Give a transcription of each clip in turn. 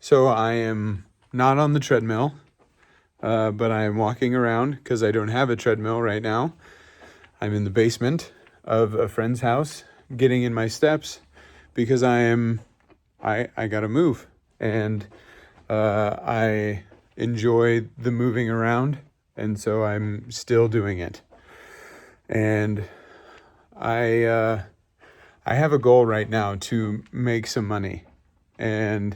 So I am not on the treadmill, but I am walking around because I don't have a treadmill right now. I'm in the basement of a friend's house, getting in my steps because I gotta move, and I enjoy the moving around, and so I'm still doing it. And I I have a goal right now to make some money, and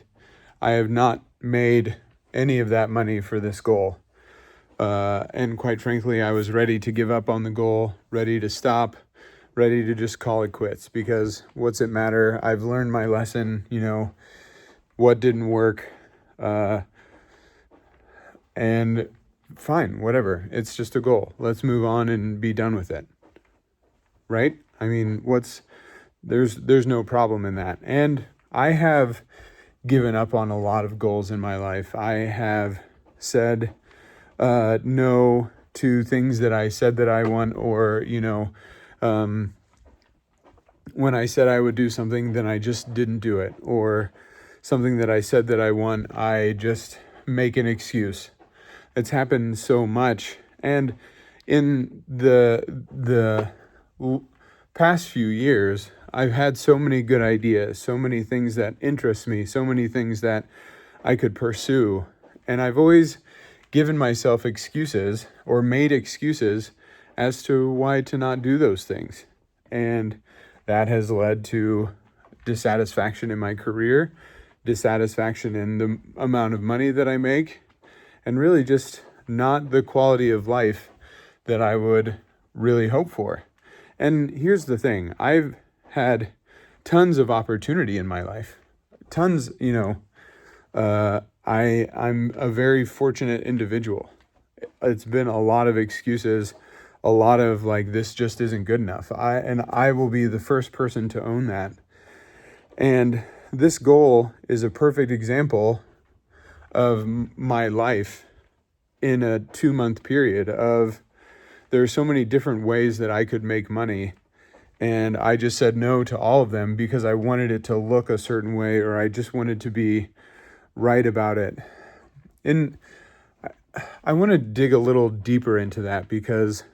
I have not made any of that money for this goal. And quite frankly, I was ready to give up on the goal, ready to stop, ready to just call it quits, because what's it matter? I've learned my lesson, what didn't work. And fine, whatever. It's just a goal. Let's move on and be done with it. Right? I mean, there's no problem in that. And I have given up on a lot of goals in my life. I have said no to things that I said that I want, or, when I said I would do something, then I just didn't do it, or something that I said that I want, I just make an excuse. It's happened so much. And in the past few years, I've had so many good ideas, so many things that interest me, so many things that I could pursue. And I've always given myself excuses or made excuses as to why to not do those things. And that has led to dissatisfaction in my career, dissatisfaction in the amount of money that I make, and really just not the quality of life that I would really hope for. And here's the thing, I've had tons of opportunity in my life. Tons, I'm a very fortunate individual. It's been a lot of excuses, a lot of like, this just isn't good enough. I will be the first person to own that. And this goal is a perfect example of my life in a 2-month period of, there are so many different ways that I could make money. And I just said no to all of them because I wanted it to look a certain way, or I just wanted to be right about it. And I want to dig a little deeper into that, because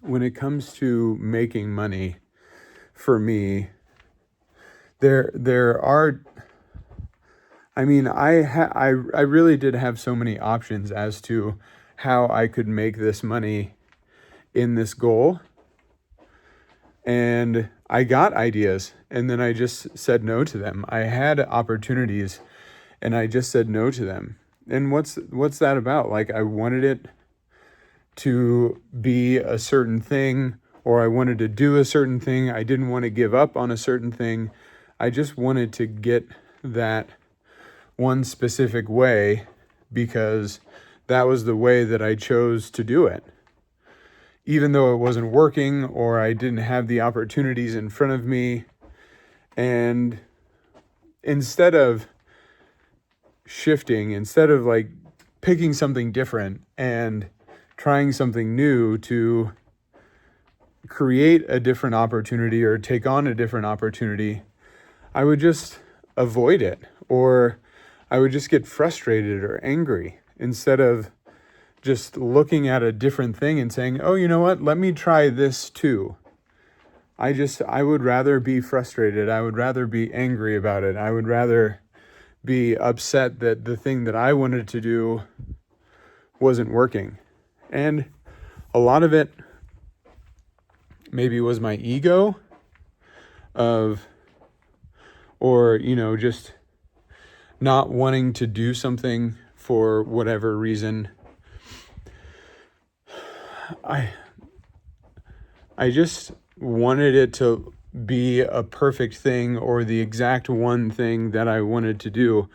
when it comes to making money, for me, there are, I mean, I really did have so many options as to how I could make this money in this goal. And I got ideas, and then I just said no to them. I had opportunities, and I just said no to them. And what's that about? Like, I wanted it to be a certain thing, or I wanted to do a certain thing. I didn't want to give up on a certain thing. I just wanted to get that one specific way because that was the way that I chose to do it. Even though it wasn't working, or I didn't have the opportunities in front of me. And instead of shifting, instead of like picking something different and trying something new to create a different opportunity or take on a different opportunity, I would just avoid it, or I would just get frustrated or angry instead of just looking at a different thing and saying, oh, you know what, let me try this too. I would rather be frustrated. I would rather be angry about it. I would rather be upset that the thing that I wanted to do wasn't working. And a lot of it maybe was my ego or just not wanting to do something for whatever reason. I just wanted it to be a perfect thing, or the exact one thing that I wanted to do.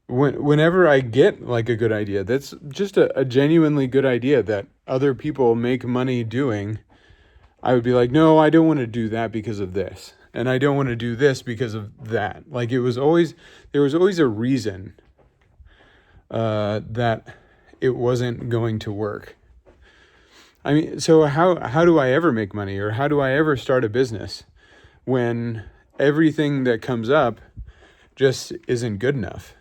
Whenever I get like a good idea, that's just a genuinely good idea that other people make money doing, I would be like, no, I don't want to do that because of this. And I don't want to do this because of that. Like, there was always a reason that it wasn't going to work. I mean, so how do I ever make money, or how do I ever start a business when everything that comes up just isn't good enough.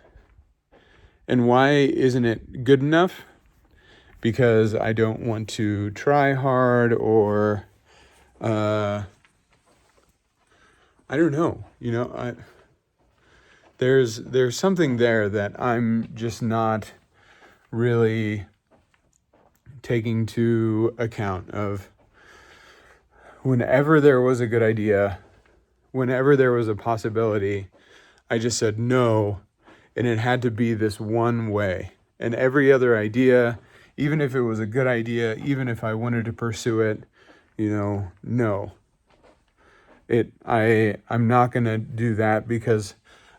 And why isn't it good enough? Because I don't want to try hard, or I don't know. There's something there that I'm just not really taking to account of. Whenever there was a good idea, whenever there was a possibility, I just said no, and it had to be this one way. And every other idea, even if it was a good idea, even if I wanted to pursue it, no. I'm not going to do that because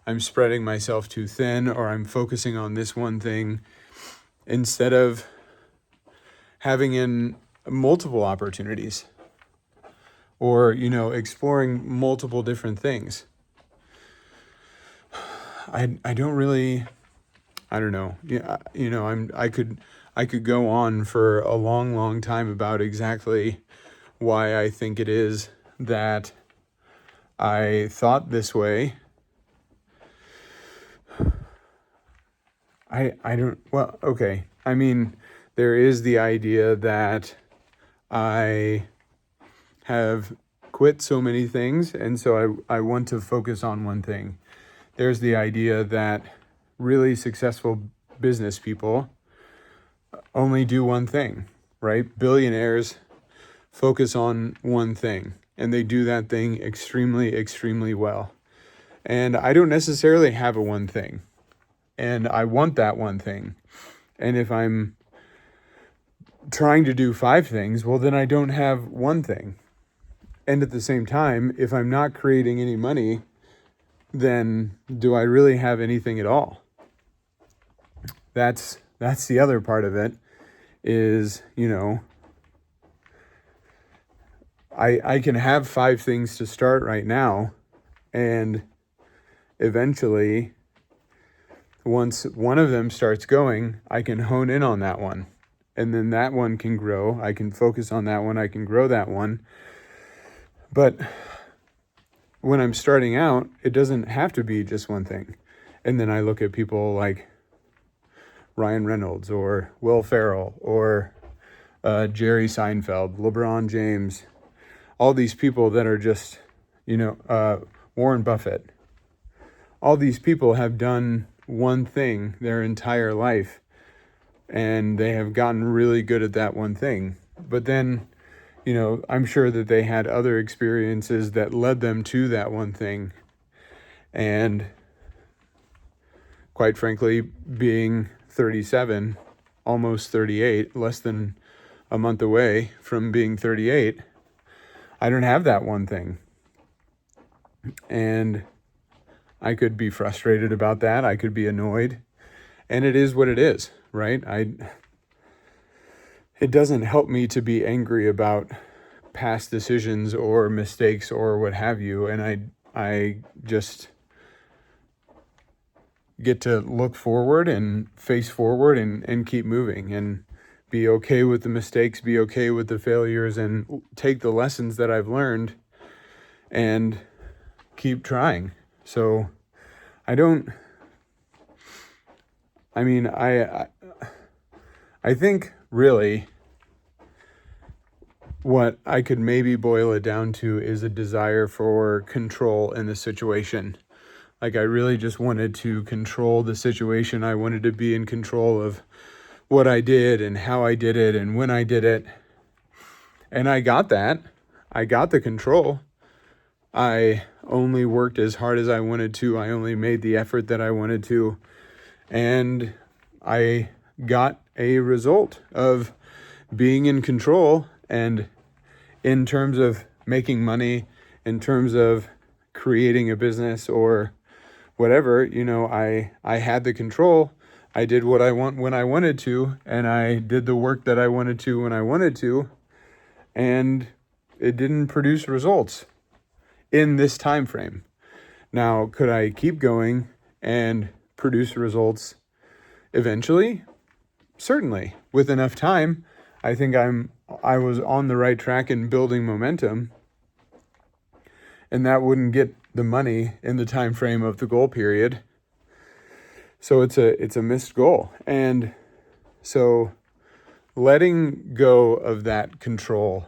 I'm spreading myself too thin, or I'm focusing on this one thing instead of having in multiple opportunities, or exploring multiple different things. I don't know. Yeah, I could go on for a long time about exactly why I think it is that I thought this way. Okay. I mean, there is the idea that I have quit so many things, and so I want to focus on one thing. There's the idea that really successful business people only do one thing, right? Billionaires focus on one thing, and they do that thing extremely well. And I don't necessarily have a one thing, and I want that one thing. And if I'm trying to do 5 things, well, then I don't have one thing. And at the same time, if I'm not creating any money, then do I really have anything at all? That's the other part of it is, I can have 5 things to start right now, and eventually, once one of them starts going, I can hone in on that one, and then that one can grow. I can focus on that one. I can grow that one. But when I'm starting out, it doesn't have to be just one thing. And then I look at people like Ryan Reynolds or Will Ferrell or Jerry Seinfeld, LeBron James, all these people that are just, Warren Buffett. All these people have done one thing their entire life, and they have gotten really good at that one thing. But then, I'm sure that they had other experiences that led them to that one thing. And quite frankly, being 37, almost 38, less than a month away from being 38, I don't have that one thing. And I could be frustrated about that. I could be annoyed. And it is what it is, right? It doesn't help me to be angry about past decisions or mistakes or what have you. And I just get to look forward and face forward and keep moving and be okay with the mistakes, be okay with the failures, and take the lessons that I've learned and keep trying. So I think really what I could maybe boil it down to is a desire for control in the situation. Like, I really just wanted to control the situation. I wanted to be in control of what I did and how I did it and when I did it. And I got that. I got the control. I only worked as hard as I wanted to. I only made the effort that I wanted to. And I got a result of being in control. And in terms of making money, in terms of creating a business or whatever, I had the control. I did what I want when I wanted to, and I did the work that I wanted to when I wanted to, and it didn't produce results in this time frame. Now, could I keep going and produce results eventually? Certainly. With enough time, I think I was on the right track in building momentum, and that wouldn't get the money in the time frame of the goal period. So it's a missed goal. And so letting go of that control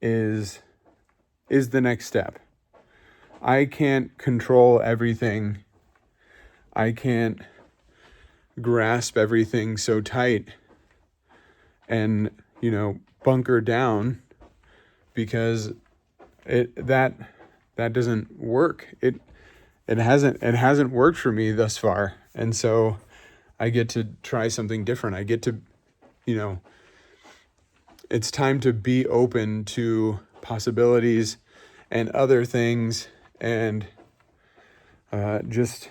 is the next step. I can't control everything. I can't grasp everything so tight and, bunker down, because that doesn't work. It hasn't worked for me thus far. And so I get to try something different. I get to, it's time to be open to possibilities and other things, and just,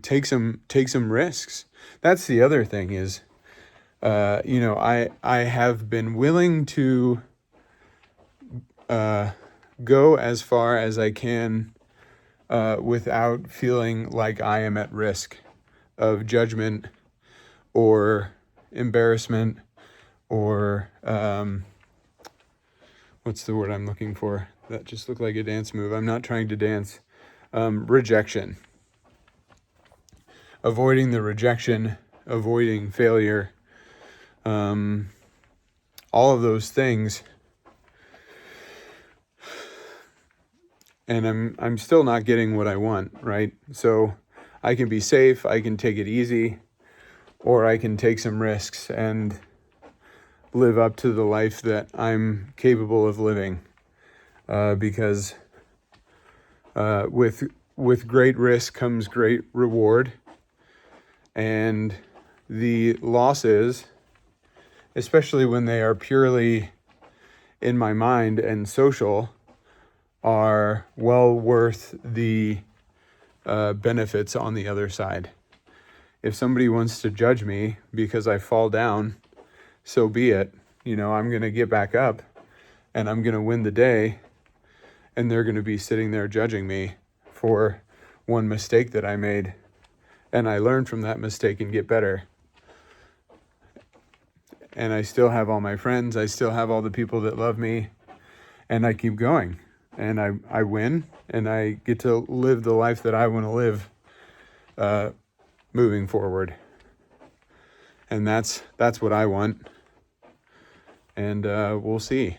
take some risks. That's the other thing is, I have been willing to go as far as I can without feeling like I am at risk of judgment or embarrassment or what's the word I'm looking for? That just looked like a dance move. I'm not trying to dance. Rejection. Avoiding the rejection, avoiding failure, all of those things. And I'm still not getting what I want, right? So I can be safe, I can take it easy, or I can take some risks and live up to the life that I'm capable of living. Because with great risk comes great reward. And the losses, especially when they are purely in my mind and social, are well worth the benefits on the other side. If somebody wants to judge me because I fall down, so be it. I'm going to get back up and I'm going to win the day, and they're going to be sitting there judging me for one mistake that I made. And I learn from that mistake and get better. And I still have all my friends. I still have all the people that love me. And I keep going. And I win. And I get to live the life that I want to live moving forward. And that's what I want. And we'll see.